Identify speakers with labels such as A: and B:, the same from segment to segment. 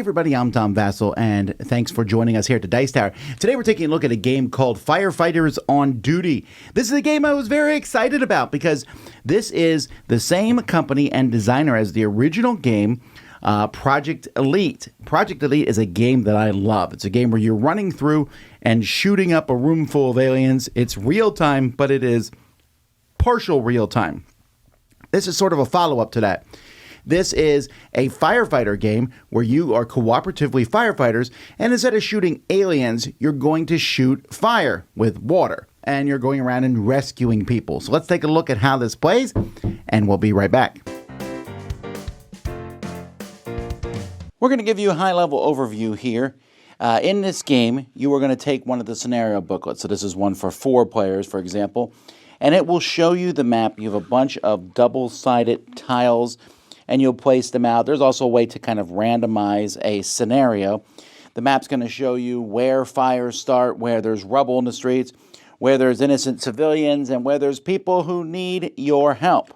A: everybody, I'm Tom Vasel, and thanks for joining us here at the Dice Tower. Today we're taking a look at a game called Firefighters on Duty. This is a game I was very excited about because this is the same company and designer as the original game, Project Elite. Project Elite is a game that I love. It's a game where you're running through and shooting up a room full of aliens. It's real time, but it is partial real time. This is sort of a follow-up to that. This is a firefighter game where you are cooperatively firefighters, and instead of shooting aliens, you're going to shoot fire with water, and you're going around and rescuing people. So let's take a look at how this plays, and we'll be right back. We're going to give you a high-level overview here. In this game, you are going to take one of the scenario booklets. So this is one for 4 players, for example, and it will show you the map. You have a bunch of double-sided tiles, and you'll place them out. There's also a way to kind of randomize a scenario. The map's going to show you where fires start, where there's rubble in the streets, where there's innocent civilians, and where there's people who need your help.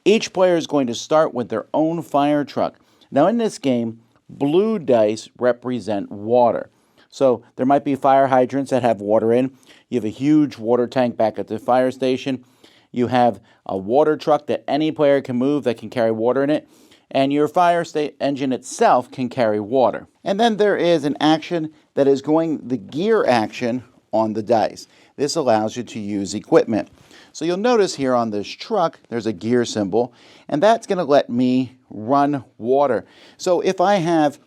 A: Each player is going to start with their own fire truck. Now in this game, blue dice represent water. So there might be fire hydrants that have water in. You have a huge water tank back at the fire station. You have a water truck that any player can move that can carry water in it. And your fire engine itself can carry water. And then there is an action that is going the gear action on the dice. This allows you to use equipment. So you'll notice here on this truck, there's a gear symbol, and that's going to let me run water. So if I have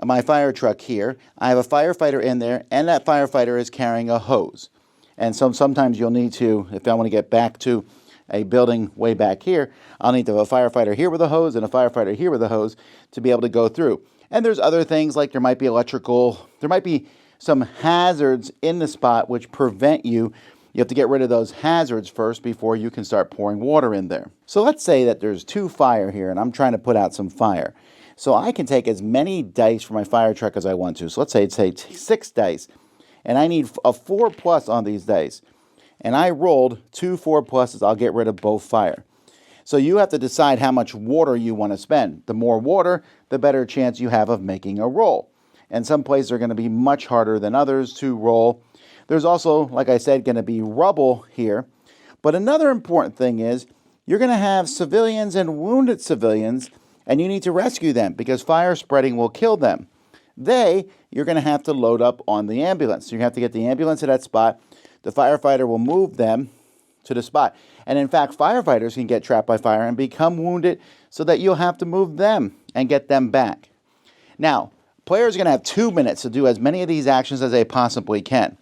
A: my fire truck here, I have a firefighter in there, and that firefighter is carrying a hose. And sometimes you'll need to, if I want to get back to a building way back here, I'll need to have a firefighter here with a hose and a firefighter here with a hose to be able to go through. And there's other things like there might be electrical, there might be some hazards in the spot which prevent you. You have to get rid of those hazards first before you can start pouring water in there. So let's say that there's 2 fire here and I'm trying to put out some fire. So I can take as many dice for my fire truck as I want to. So let's say 6 dice. And I need a 4+ on these dice. And I rolled 2 4+. I'll get rid of both fire. So you have to decide how much water you want to spend. The more water, the better chance you have of making a roll. And some places are going to be much harder than others to roll. There's also, like I said, going to be rubble here. But another important thing is you're going to have civilians and wounded civilians, and you need to rescue them because fire spreading will kill them. You're going to have to load up on the ambulance. You have to get the ambulance to that spot. The firefighter will move them to the spot. And in fact, firefighters can get trapped by fire and become wounded so that you'll have to move them and get them back. Now, players are going to have 2 minutes to do as many of these actions as they possibly can.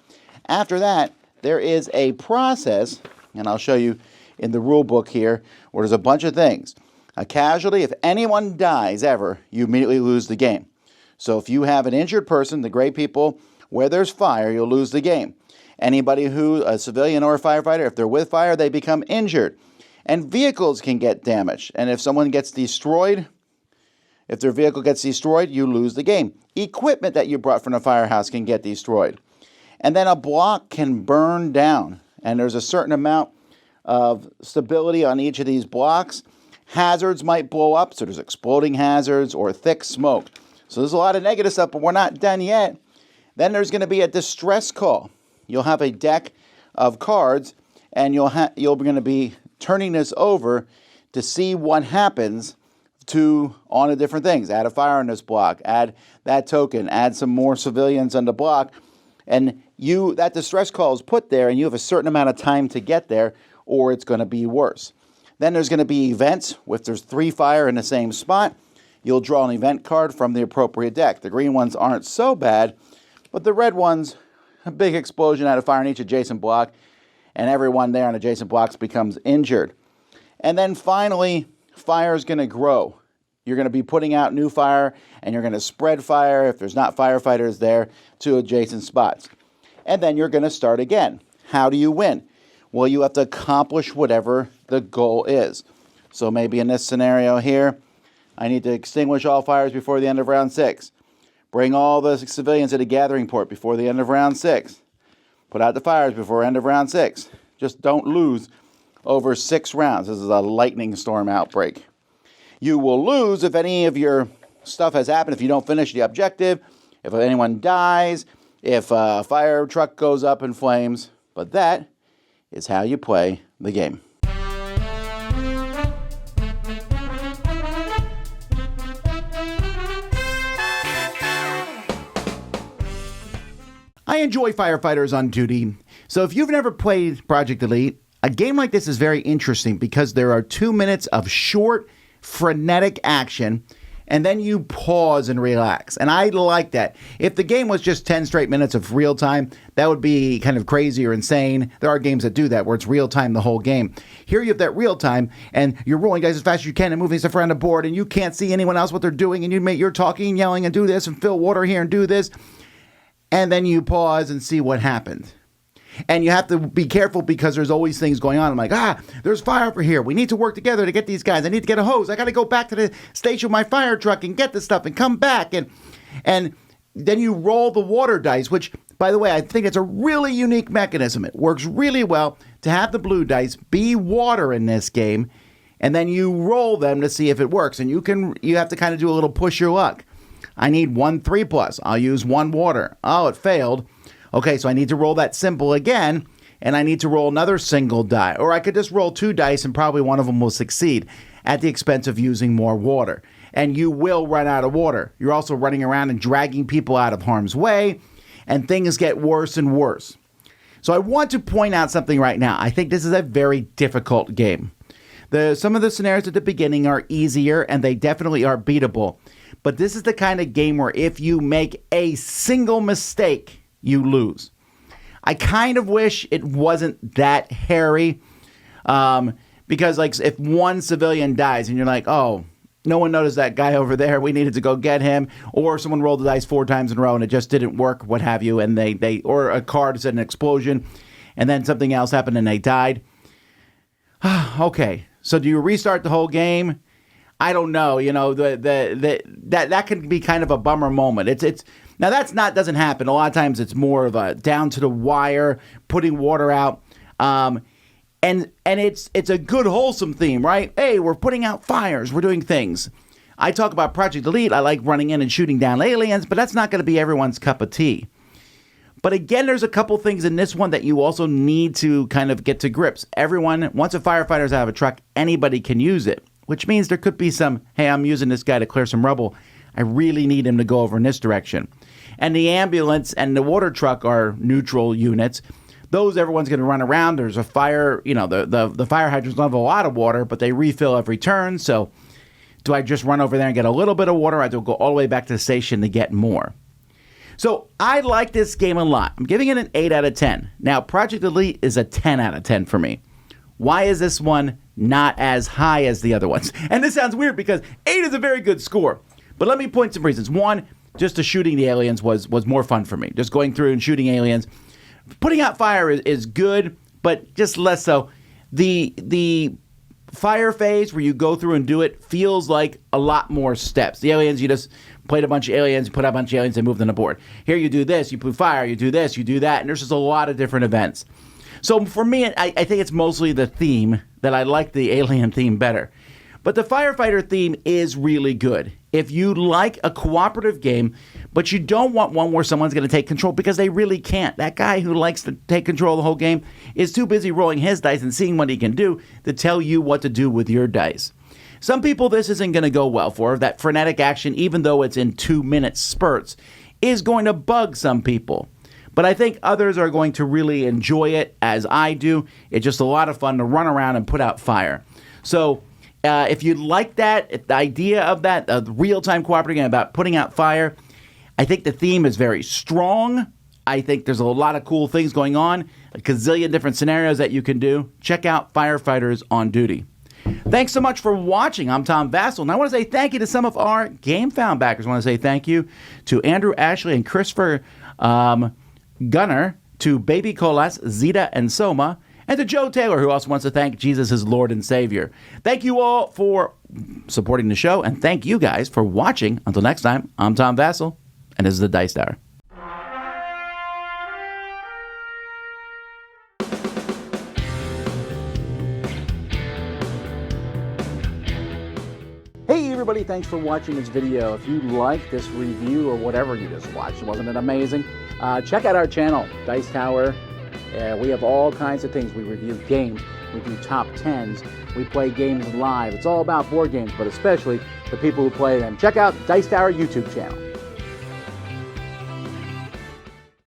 A: After that, there is a process, and I'll show you in the rule book here, where there's a bunch of things. A casualty, if anyone dies ever, you immediately lose the game. So if you have an injured person, the gray people, where there's fire, you'll lose the game. Anybody who, a civilian or a firefighter, if they're with fire, they become injured. And vehicles can get damaged. And if someone gets destroyed, if their vehicle gets destroyed, you lose the game. Equipment that you brought from the firehouse can get destroyed. And then a block can burn down. And there's a certain amount of stability on each of these blocks. Hazards might blow up, so there's exploding hazards or thick smoke. So there's a lot of negative stuff, but we're not done yet. Then there's going to be a distress call. You'll have a deck of cards, and you're going to be turning this over to see what happens on the different things. Add a fire on this block, add that token, add some more civilians on the block, and that distress call is put there, and you have a certain amount of time to get there, or it's going to be worse. Then there's going to be events. If there's 3 fire in the same spot, you'll draw an event card from the appropriate deck. The green ones aren't so bad, but the red ones, a big explosion out of fire in each adjacent block, and everyone there on adjacent blocks becomes injured. And then finally, fire is going to grow. You're going to be putting out new fire, and you're going to spread fire, if there's not firefighters there, to adjacent spots. And then you're going to start again. How do you win? Well, you have to accomplish whatever the goal is. So maybe in this scenario here, I need to extinguish all fires before the end of round 6. Bring all the civilians to the gathering port before the end of round 6. Put out the fires before end of round 6. Just don't lose over 6 rounds. This is a lightning storm outbreak. You will lose if any of your stuff has happened, if you don't finish the objective, if anyone dies, if a fire truck goes up in flames. But that is how you play the game. I enjoy Firefighters on Duty, so if you've never played Project Elite, a game like this is very interesting because there are 2 minutes of short, frenetic action, and then you pause and relax. And I like that. If the game was just 10 straight minutes of real time, that would be kind of crazy or insane. There are games that do that, where it's real time the whole game. Here you have that real time, and you're rolling dice as fast as you can and moving stuff around the board, and you can't see anyone else what they're doing, and you're talking and yelling and do this and fill water here and do this. And then you pause and see what happened. And you have to be careful because there's always things going on. I'm like, there's fire over here. We need to work together to get these guys. I need to get a hose. I got to go back to the station with my fire truck and get the stuff and come back. And then you roll the water dice, which, by the way, I think it's a really unique mechanism. It works really well to have the blue dice be water in this game. And then you roll them to see if it works. And you have to kind of do a little push your luck. I need 1 3+. I'll use 1 water. Oh, it failed. Okay, so I need to roll that symbol again, and I need to roll another single die. Or I could just roll 2 dice, and probably one of them will succeed at the expense of using more water. And you will run out of water. You're also running around and dragging people out of harm's way, and things get worse and worse. So I want to point out something right now. I think this is a very difficult game. Some of the scenarios at the beginning are easier, and they definitely are beatable. But this is the kind of game where if you make a single mistake, you lose. I kind of wish it wasn't that hairy. Because like if one civilian dies and you're like, oh, no one noticed that guy over there, we needed to go get him. Or someone rolled the dice 4 times in a row and it just didn't work, what have you. And or a car said an explosion and then something else happened and they died. Okay, so do you restart the whole game? I don't know. You know, that can be kind of a bummer moment. It's now doesn't happen. A lot of times it's more of a down to the wire, putting water out. And it's a good wholesome theme, right? Hey, we're putting out fires, we're doing things. I talk about Project Elite. I like running in and shooting down aliens, but that's not going to be everyone's cup of tea. But again, there's a couple things in this one that you also need to kind of get to grips. Everyone, once a firefighter's out of a truck, anybody can use it. Which means there could be some, hey, I'm using this guy to clear some rubble. I really need him to go over in this direction. And the ambulance and the water truck are neutral units. Those, everyone's going to run around. There's a fire, the fire hydrants don't have a lot of water, but they refill every turn. So do I just run over there and get a little bit of water? Or I have to go all the way back to the station to get more. So I like this game a lot. I'm giving it an 8 out of 10. Now, Project Elite is a 10 out of 10 for me. Why is this one not as high as the other ones? And this sounds weird because 8 is a very good score. But let me point some reasons. One, just the shooting the aliens was more fun for me. Just going through and shooting aliens. Putting out fire is good, but just less so. The fire phase where you go through and do it feels like a lot more steps. The aliens, you just played a bunch of aliens, put out a bunch of aliens, and moved on the board. Here you do this, you put fire, you do this, you do that, and there's just a lot of different events. So for me, I think it's mostly the theme that I like the alien theme better. But the firefighter theme is really good. If you like a cooperative game, but you don't want one where someone's going to take control because they really can't. That guy who likes to take control of the whole game is too busy rolling his dice and seeing what he can do to tell you what to do with your dice. Some people this isn't going to go well for. That frenetic action, even though it's in 2-minute spurts, is going to bug some people. But I think others are going to really enjoy it, as I do. It's just a lot of fun to run around and put out fire. So if you like that, the idea of that, real-time cooperative game about putting out fire, I think the theme is very strong. I think there's a lot of cool things going on, a gazillion different scenarios that you can do. Check out Firefighters on Duty. Thanks so much for watching. I'm Tom Vasel, and I want to say thank you to some of our GameFound backers. I want to say thank you to Andrew Ashley and Christopher Gunner, to Baby Colas, Zeta, and Soma, and to Joe Taylor, who also wants to thank Jesus, his Lord and Savior. Thank you all for supporting the show, and thank you guys for watching. Until next time, I'm Tom Vasel, and this is the Dice Tower. Hey, everybody, thanks for watching this video. If you like this review or whatever you just watched, wasn't it amazing? Check out our channel, Dice Tower. We have all kinds of things. We review games, we do top 10s, we play games live. It's all about board games, but especially the people who play them. Check out Dice Tower YouTube channel.